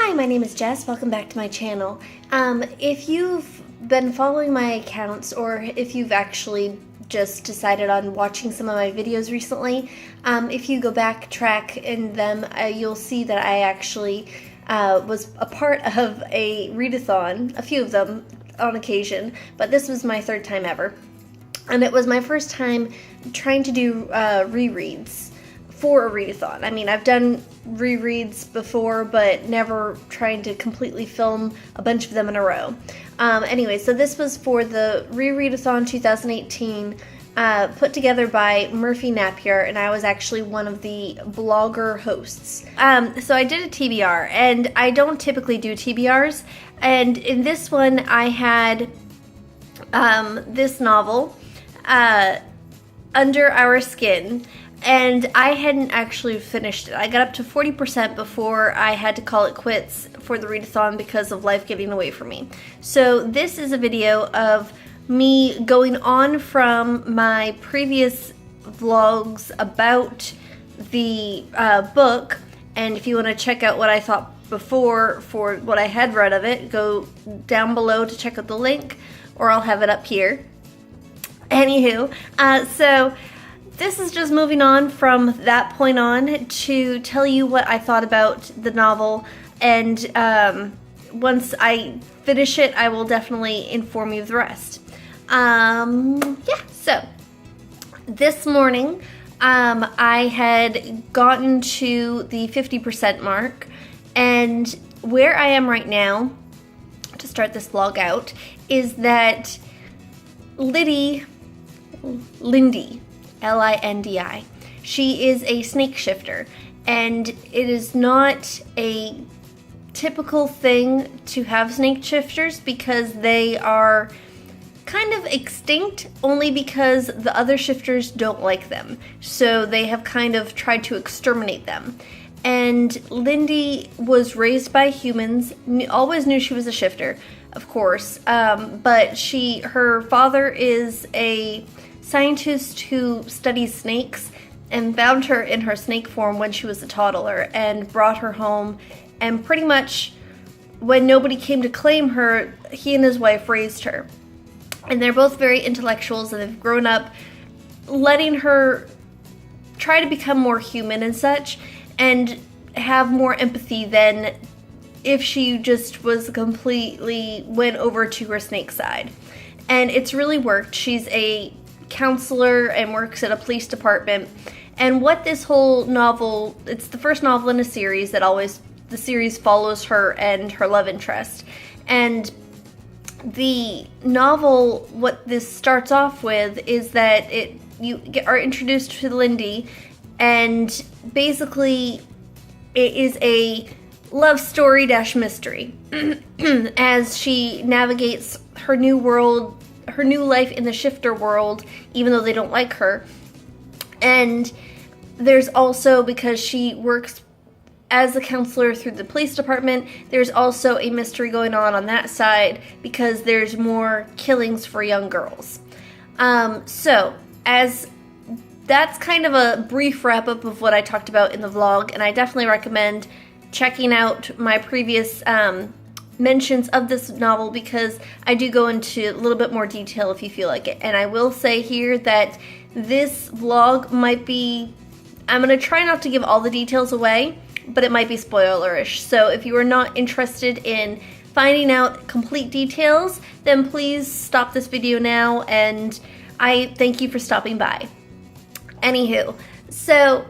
Hi, my name is Jess. Welcome back to my channel. If you've been following my accounts, or if you've actually just decided on watching some of my videos recently, if you go backtrack in them, you'll see that I actually was a part of a readathon, a few of them on occasion, but this was my third time ever. And it was my first time trying to do rereads for a readathon. I mean, I've done rereads before, but never trying to completely film a bunch of them in a row. Anyway, so this was for the Rereadathon 2018, put together by Murphy Napier, and I was actually one of the blogger hosts. So I did a TBR, and I don't typically do TBRs, and in this one I had this novel, Under Our Skin, and I hadn't actually finished it. I got up to 40% before I had to call it quits for the readathon because of life getting away from me. So this is a video of me going on from my previous vlogs about the book, and if you want to check out what I thought before for what I had read of it, go down below to check out the link, or I'll have it up here. Anywho, so this is just moving on from that point on to tell you what I thought about the novel, and once I finish it, I will definitely inform you of the rest. Yeah, so this morning I had gotten to the 50% mark, and where I am right now, to start this vlog out, is that Lindi, L-I-N-D-I. She is a snake shifter, and it is not a typical thing to have snake shifters because they are kind of extinct, only because the other shifters don't like them. So they have kind of tried to exterminate them. And Lindi was raised by humans, always knew she was a shifter, of course, but her father is a scientist who studies snakes and found her in her snake form when she was a toddler and brought her home, and pretty much when nobody came to claim her, he and his wife raised her. And they're both very intellectuals, and they've grown up letting her try to become more human and such, and have more empathy than if she just was completely went over to her snake side. And it's really worked. She's a counselor and works at a police department, and what this whole novel, it's the first novel in a series that the series follows her and her love interest. And the novel, what this starts off with is that you are introduced to Lindi, and basically it is a love story dash mystery as she navigates her new world, her new life in the shifter world, even though they don't like her. And there's also, because she works as a counselor through the police department, there's also a mystery going on that side because there's more killings for young girls. So as that's kind of a brief wrap up of what I talked about in the vlog, and I definitely recommend checking out my previous mentions of this novel because I do go into a little bit more detail if you feel like it. And I will say here that this vlog might be, I'm going to try not to give all the details away, but it might be spoilerish. So if you are not interested in finding out complete details, then please stop this video now, and I thank you for stopping by. Anywho, so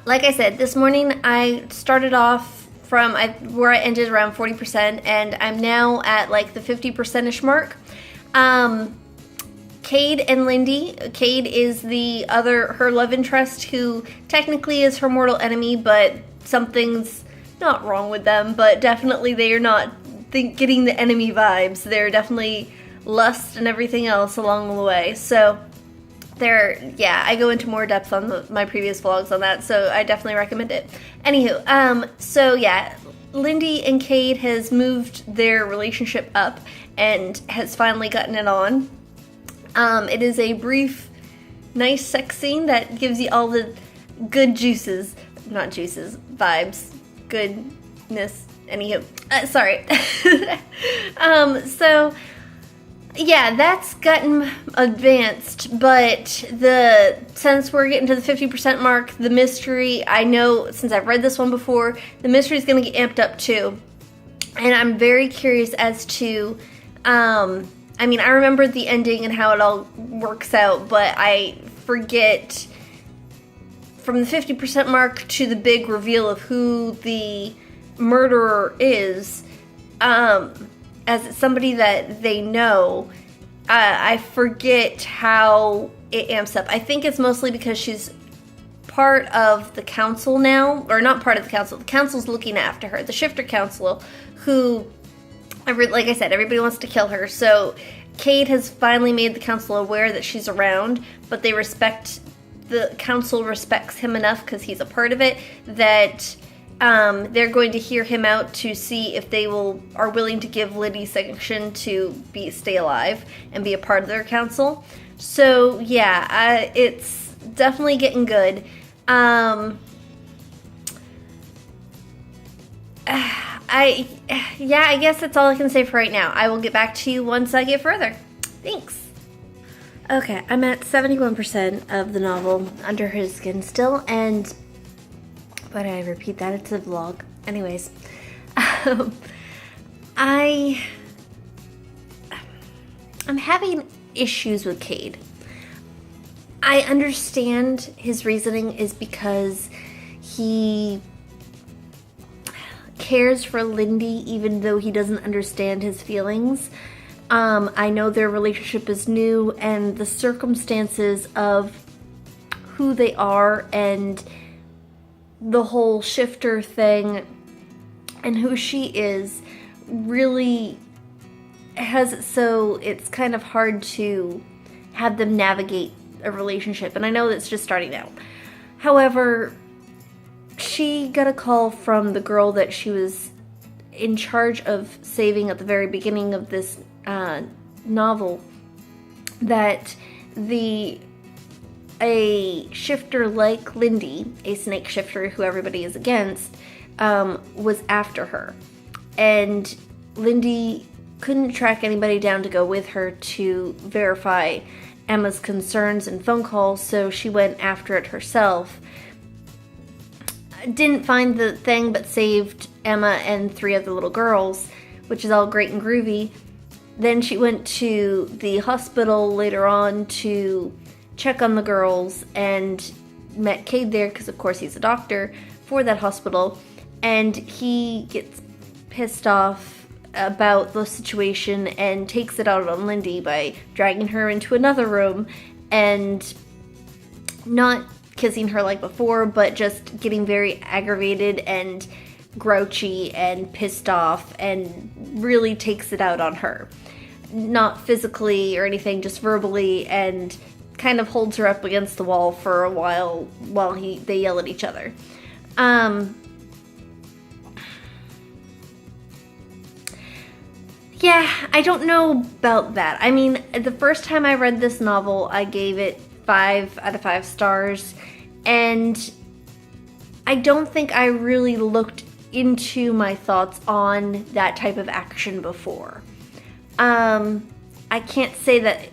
like I said, this morning I started off from where I ended around 40%, and I'm now at like the 50%ish mark. Cade and Lindi. Cade is her love interest, who technically is her mortal enemy, but something's not wrong with them, but definitely they are not getting the enemy vibes. They're definitely lust and everything else along the way. So yeah, I go into more depth on my previous vlogs on that, so I definitely recommend it. Anywho, so yeah, Lindi and Cade has moved their relationship up and has finally gotten it on. It is a brief, nice sex scene that gives you all the good juices, not juices, vibes, good Anywho, sorry. So yeah, that's gotten advanced, but since we're getting to the 50% mark, the mystery, I know since I've read this one before, the mystery is going to get amped up too. And I'm very curious as to, I remember the ending and how it all works out, but I forget from the 50% mark to the big reveal of who the murderer is, as somebody that they know, I forget how it amps up. I think it's mostly because she's part of the council now, or not part of the council. The council's looking after her, the Shifter Council, who, like I said, everybody wants to kill her. So Cade has finally made the council aware that she's around, but the council respects him enough because he's a part of it, that they're going to hear him out to see if they are willing to give Lindi sanction to stay alive and be a part of their council. So yeah, it's definitely getting good. I guess that's all I can say for right now. I will get back to you once I get further. Thanks. Okay, I'm at 71% of the novel, Under His Skin still, but I repeat that, it's a vlog. Anyways, I'm having issues with Cade. I understand his reasoning is because he cares for Lindi even though he doesn't understand his feelings. I know their relationship is new, and the circumstances of who they are and the whole shifter thing and who she is really has it so it's kind of hard to have them navigate a relationship, and I know that's just starting out. However, she got a call from the girl that she was in charge of saving at the very beginning of this novel, that a shifter like Lindi, a snake shifter who everybody is against, was after her. And Lindi couldn't track anybody down to go with her to verify Emma's concerns and phone calls, so she went after it herself. Didn't find the thing, but saved Emma and 3 of the little girls, which is all great and groovy. Then she went to the hospital later on to check on the girls and met Cade there because of course he's a doctor for that hospital, and he gets pissed off about the situation and takes it out on Lindi by dragging her into another room and not kissing her like before, but just getting very aggravated and grouchy and pissed off, and really takes it out on her. Not physically or anything, just verbally, and kind of holds her up against the wall for a while they yell at each other. Yeah, I don't know about that. I mean, the first time I read this novel, I gave it 5 out of 5 stars, and I don't think I really looked into my thoughts on that type of action before. I can't say that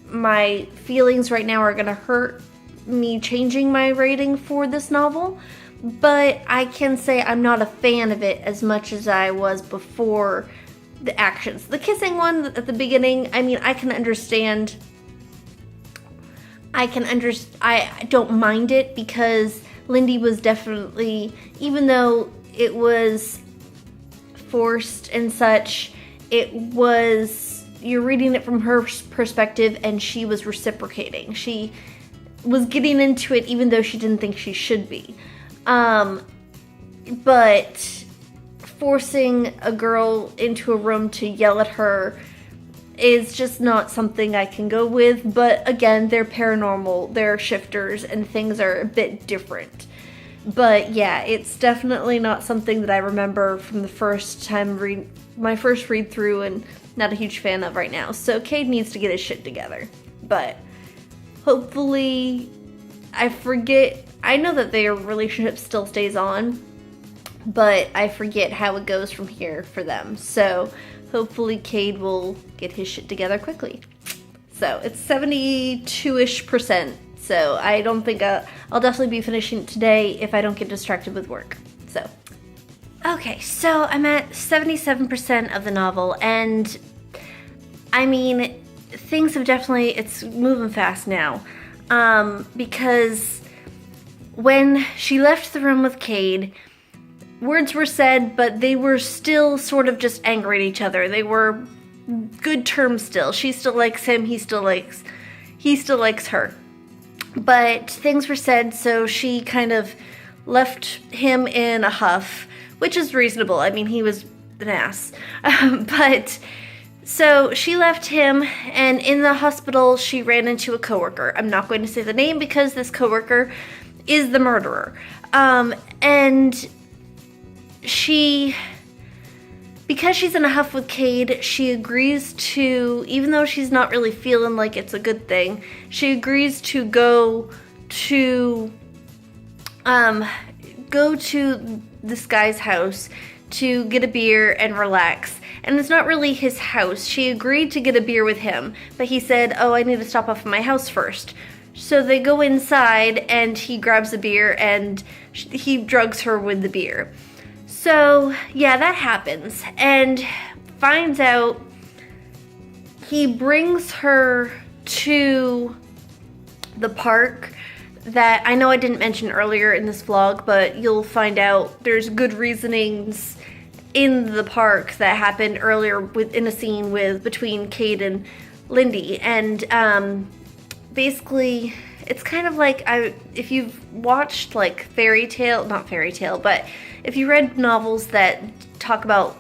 my feelings right now are gonna hurt me changing my rating for this novel, but I can say I'm not a fan of it as much as I was before the actions. The kissing one at the beginning, I mean, I don't mind it because Lindi was definitely, even though it was forced and such, you're reading it from her perspective, and she was reciprocating. She was getting into it even though she didn't think she should be. But forcing a girl into a room to yell at her is just not something I can go with. But again, they're paranormal, they're shifters, and things are a bit different. But yeah, it's definitely not something that I remember from the first time my first read through, and not a huge fan of right now. So Cade needs to get his shit together. But hopefully, I know that their relationship still stays on, but I forget how it goes from here for them. So hopefully Cade will get his shit together quickly. So it's 72-ish%. So I don't think I'll definitely be finishing it today if I don't get distracted with work. So, okay, so I'm at 77% of the novel, and I mean, things have definitely, it's moving fast now. Because when she left the room with Cade, words were said, but they were still sort of just angry at each other. They were good terms still. She still likes him, he still likes her. But things were said, so she kind of left him in a huff, which is reasonable. I mean, he was an ass. But so she left him, and in the hospital, she ran into a coworker. I'm not going to say the name because this coworker is the murderer. And because she's in a huff with Cade, she agrees to, even though she's not really feeling like it's a good thing, she agrees to go to this guy's house to get a beer and relax. And it's not really his house. She agreed to get a beer with him, but he said, oh, I need to stop off at my house first. So they go inside, and he grabs a beer, and he drugs her with the beer. So, yeah, that happens, and finds out he brings her to the park that I know I didn't mention earlier in this vlog, but you'll find out there's good reasonings in the park that happened earlier in a scene between Cade and Lindi, and basically it's kind of like, if you've watched like not fairy tale, but if you read novels that talk about,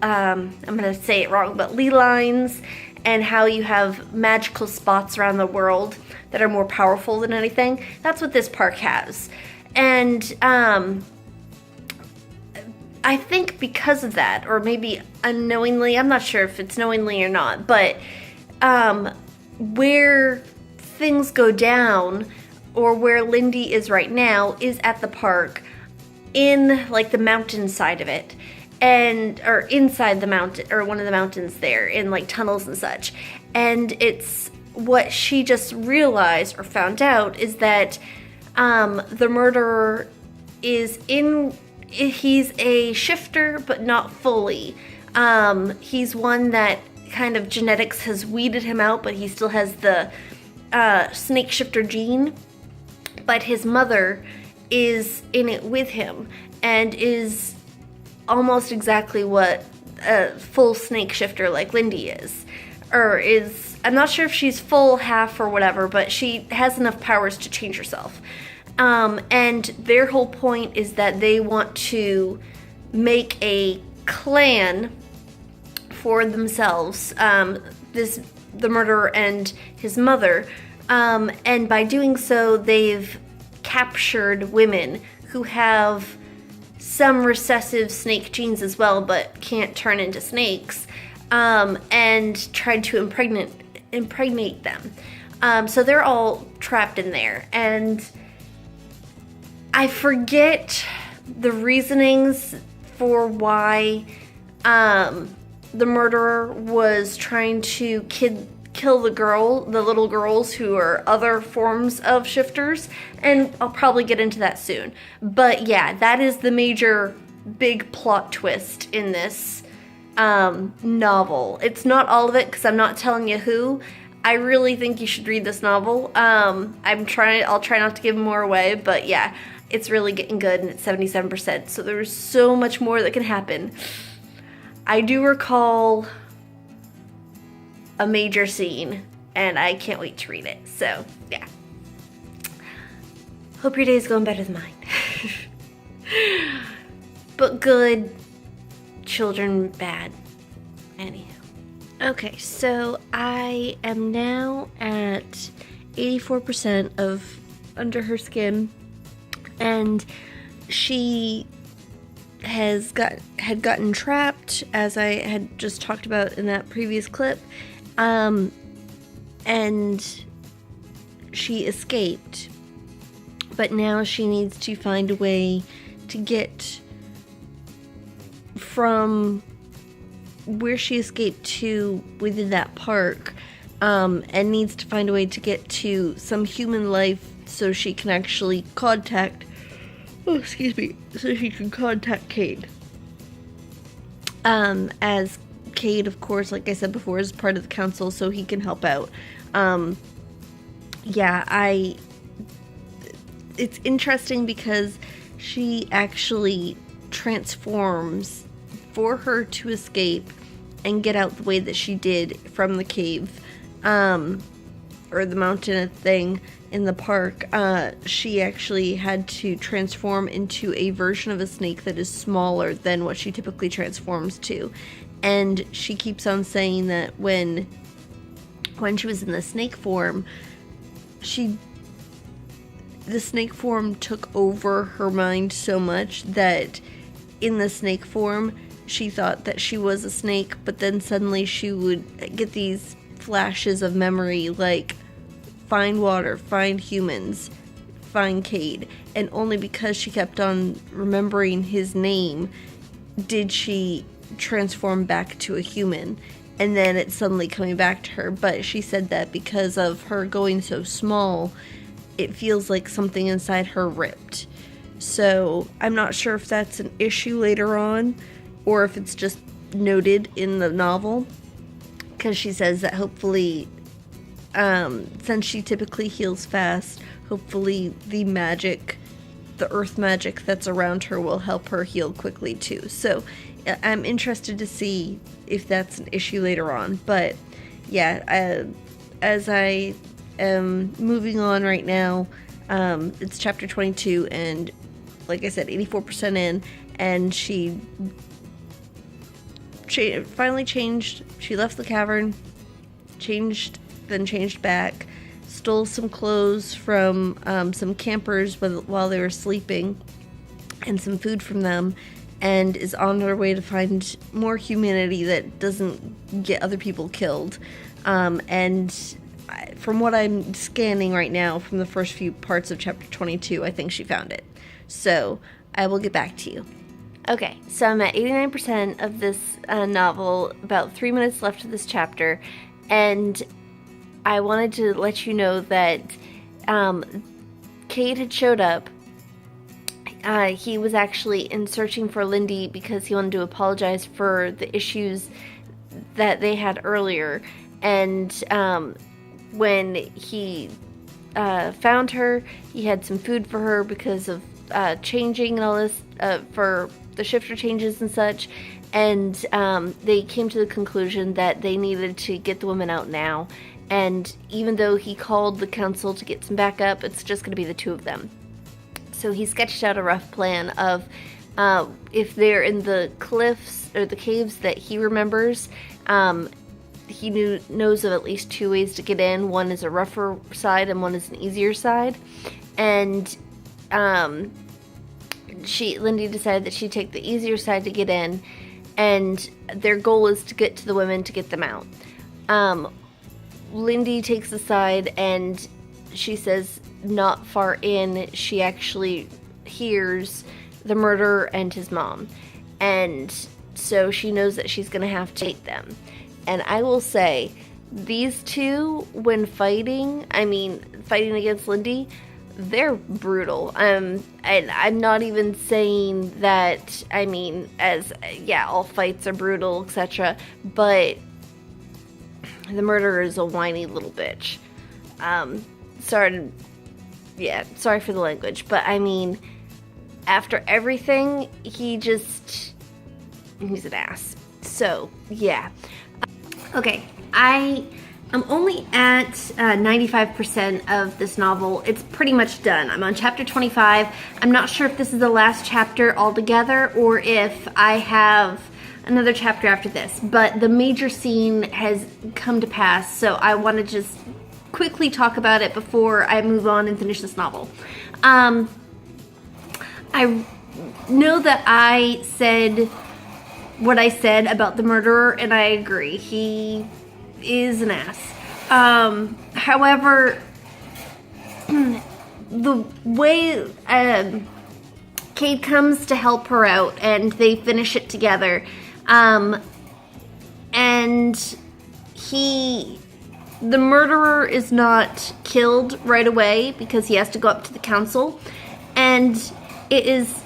I'm gonna say it wrong, but ley lines, and how you have magical spots around the world that are more powerful than anything, that's what this park has. And I think because of that, or maybe unknowingly, I'm not sure if it's knowingly or not, but where things go down, or where Lindi is right now, is at the park, in like the mountain side of it, or inside the mountain, or one of the mountains there, in like tunnels and such. And it's what she just realized or found out is that the murderer he's a shifter, but not fully. He's one that kind of genetics has weeded him out, but he still has the snake shifter gene. But his mother is in it with him, and is almost exactly what a full snake shifter like Lindi is. Or is, I'm not sure if she's full, half, or whatever, but she has enough powers to change herself. And their whole point is that they want to make a clan for themselves, the murderer and his mother, and by doing so, they've captured women who have some recessive snake genes as well, but can't turn into snakes, and tried to impregnate them. So they're all trapped in there, and I forget the reasonings for why the murderer was trying to kill the little girls who are other forms of shifters, and I'll probably get into that soon. But yeah, that is the major big plot twist in this novel. It's not all of it, because I'm not telling you who. I really think you should read this novel. I'll try not to give more away, but yeah, it's really getting good, and it's 77%, so there's so much more that can happen. I do recall a major scene, and I can't wait to read it. So, yeah. Hope your day is going better than mine. But good, children bad. Anyhow. Okay, so I am now at 84% of Under Her Skin, and she had gotten trapped, as I had just talked about in that previous clip, and she escaped, but now she needs to find a way to get from where she escaped to within that park, and needs to find a way to get to some human life so she can actually contact, so she can contact Cade. As Cade, of course, like I said before, is part of the council, so he can help out. It's interesting because she actually transforms for her to escape and get out the way that she did from the cave, or the mountain thing in the park. She actually had to transform into a version of a snake that is smaller than what she typically transforms to. And she keeps on saying that when she was in the snake form, the snake form took over her mind so much that in the snake form, she thought that she was a snake, but then suddenly she would get these flashes of memory, like find water, find humans, find Cade. And only because she kept on remembering his name did she transform back to a human. And then it's suddenly coming back to her. But she said that because of her going so small, it feels like something inside her ripped. So I'm not sure if that's an issue later on, or if it's just noted in the novel, because she says that hopefully, since she typically heals fast, hopefully the earth magic that's around her will help her heal quickly too. So I'm interested to see if that's an issue later on. But yeah, as I am moving on right now, it's chapter 22, and like I said, 84% in, and she finally changed. She left the cavern, changed back, stole some clothes from some campers while they were sleeping, and some food from them, and is on her way to find more humanity that doesn't get other people killed. And from what I'm scanning right now, from the first few parts of chapter 22, I think she found it. So I will get back to you. Okay, so I'm at 89% of this novel, about 3 minutes left of this chapter, and I wanted to let you know that Cade had showed up. He was actually in searching for Lindi because he wanted to apologize for the issues that they had earlier, and when he found her, he had some food for her because of changing and all this, for the shifter changes and such, and they came to the conclusion that they needed to get the women out now. And even though he called the council to get some backup, it's just going to be the two of them. So he sketched out a rough plan of if they're in the cliffs or the caves that he remembers, he knows of at least two ways to get in. One is a rougher side and one is an easier side. And Lindi decided that she'd take the easier side to get in, and their goal is to get to the women to get them out. Lindi takes the side, and she says not far in, she actually hears the murderer and his mom. And so she knows that she's going to have to take them. And I will say, these two, when fighting against Lindi, they're brutal. And I'm not even saying that, all fights are brutal, etc. But the murderer is a whiny little bitch. Sorry for the language, but after everything, he's an ass. So, yeah. Okay, I am only at 95% of this novel. It's pretty much done. I'm on chapter 25. I'm not sure if this is the last chapter altogether or if I have another chapter after this, but the major scene has come to pass, so I want to just quickly talk about it before I move on and finish this novel. I know that I said what I said about the murderer, and I agree. He is an ass. However, the way Cade comes to help her out, and they finish it together. And the murderer is not killed right away because he has to go up to the council. And it is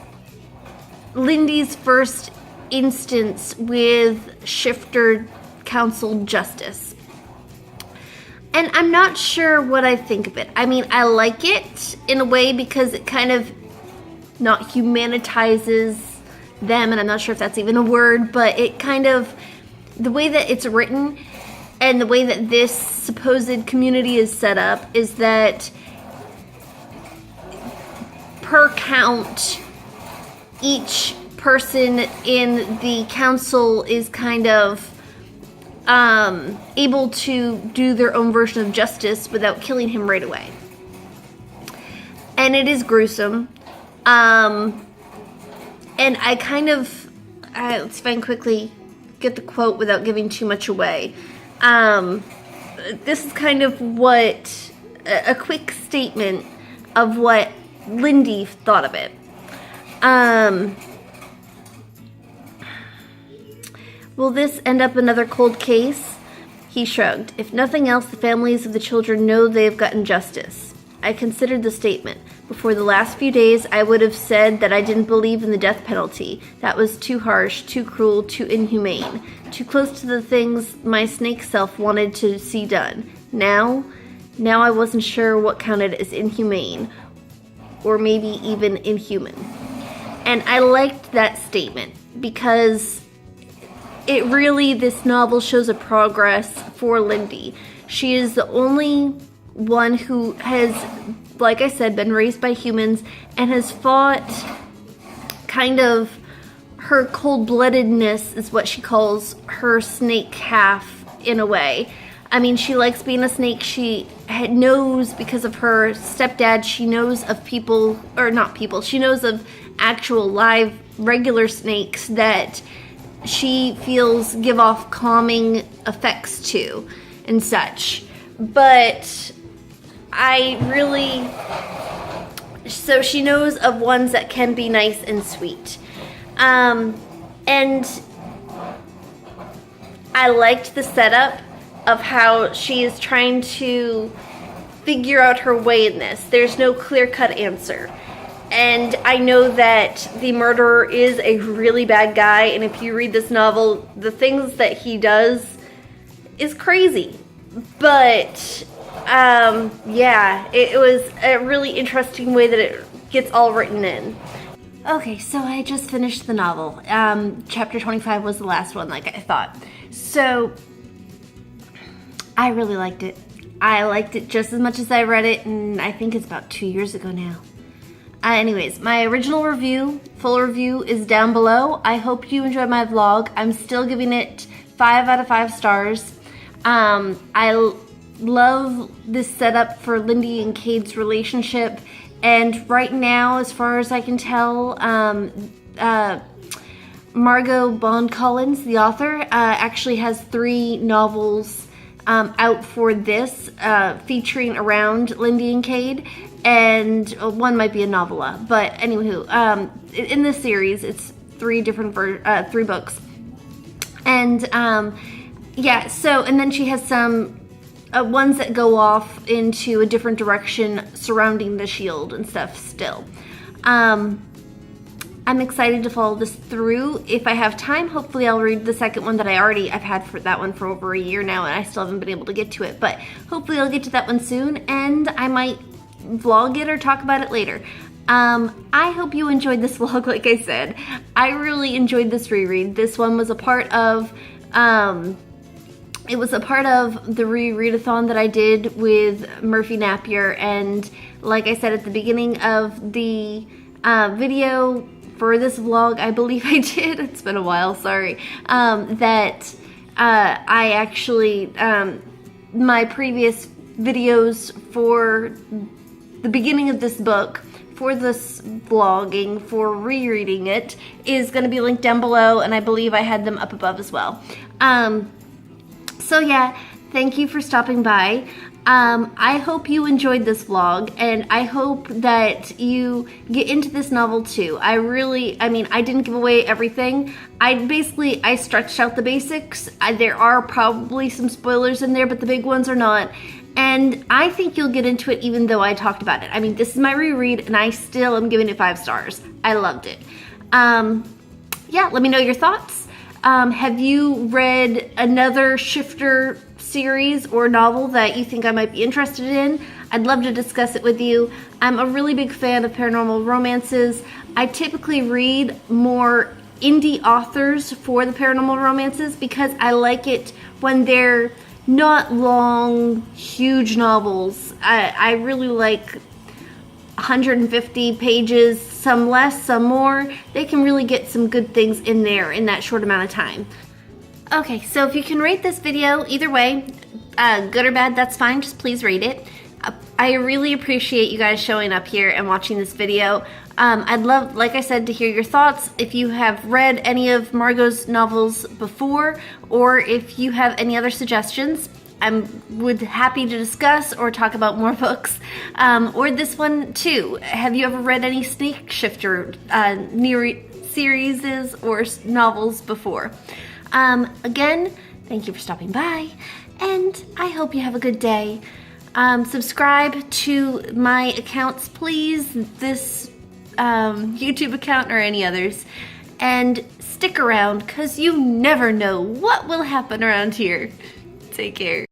Lindy's first instance with shifter council justice. And I'm not sure what I think of it. I mean, I like it in a way because it kind of not humanitizes them, and I'm not sure if that's even a word, but it kind of, the way that it's written and the way that this supposed community is set up is that per count, each person in the council is kind of able to do their own version of justice without killing him right away. And it is gruesome. And I kind of, let's find quickly, get the quote without giving too much away. This is kind of what, a quick statement of what Lindi thought of it. Will this end up another cold case? He shrugged. If nothing else, the families of the children know they have gotten justice. I considered the statement. Before the last few days, I would have said that I didn't believe in the death penalty. That was too harsh, too cruel, too inhumane. Too close to the things my snake self wanted to see done. Now I wasn't sure what counted as inhumane, or maybe even inhuman. And I liked that statement because it really, this novel shows a progress for Lindi. She is the only one who has, like I said, been raised by humans and has fought kind of her cold-bloodedness is what she calls her snake half in a way. I mean, she likes being a snake. She knows because of her stepdad, she knows of people, or not people, she knows of actual live regular snakes that she feels give off calming effects to and such. But so she knows of ones that can be nice and sweet. And I liked the setup of how she is trying to figure out her way in this. There's no clear-cut answer. And I know that the murderer is a really bad guy, and if you read this novel, the things that he does is crazy. But, yeah, it was a really interesting way that it gets all written in. Okay, so I just finished the novel. Chapter 25 was the last one, like I thought. So, I really liked it. I liked it just as much as I read it, and I think it's about 2 years ago now. Anyways, my original review, full review, is down below. I hope you enjoyed my vlog. I'm still giving it 5 out of 5 stars. I love this setup for Lindi and Cade's relationship. And right now, as far as I can tell, Margo Bond Collins, the author, actually has 3 novels out for this, featuring around Lindi and Cade. And one might be a novella, but anywho, in this series, it's 3 different 3 books, and yeah. So, and then she has some ones that go off into a different direction surrounding the shield and stuff. Still, I'm excited to follow this through. If I have time, hopefully I'll read the second one that I've had for that one for over a year now, and I still haven't been able to get to it. But hopefully I'll get to that one soon, and I might vlog it or talk about it later. I hope you enjoyed this vlog. Like I said, I really enjoyed this reread. This one was a part of it was a part of the rereadathon that I did with Murphy Napier, and like I said at the beginning of the video for this vlog, I believe I did, it's been a while, sorry, that I actually my previous videos for the beginning of this book, for this vlogging, for rereading it, is going to be linked down below, and I believe I had them up above as well. So yeah, thank you for stopping by. I hope you enjoyed this vlog, and I hope that you get into this novel too. I mean, I didn't give away everything. I stretched out the basics. There are probably some spoilers in there, but the big ones are not. And I think you'll get into it even though I talked about it. I mean, this is my reread, and I still am giving it 5 stars. I loved it. Yeah, let me know your thoughts. Have you read another shifter series or novel that you think I might be interested in? I'd love to discuss it with you. I'm a really big fan of paranormal romances. I typically read more indie authors for the paranormal romances because I like it when they're not long, huge novels. I really like 150 pages, some less, some more. They can really get some good things in there in that short amount of time. Okay, so if you can rate this video, either way, good or bad, that's fine, just please rate it. I really appreciate you guys showing up here and watching this video. I'd love, like I said, to hear your thoughts. If you have read any of Margo's novels before, or if you have any other suggestions, would happy to discuss or talk about more books. Or this one too. Have you ever read any snake shifter series or novels before? Again, thank you for stopping by, and I hope you have a good day. Subscribe to my accounts, please, this YouTube account or any others, and stick around because you never know what will happen around here. Take care.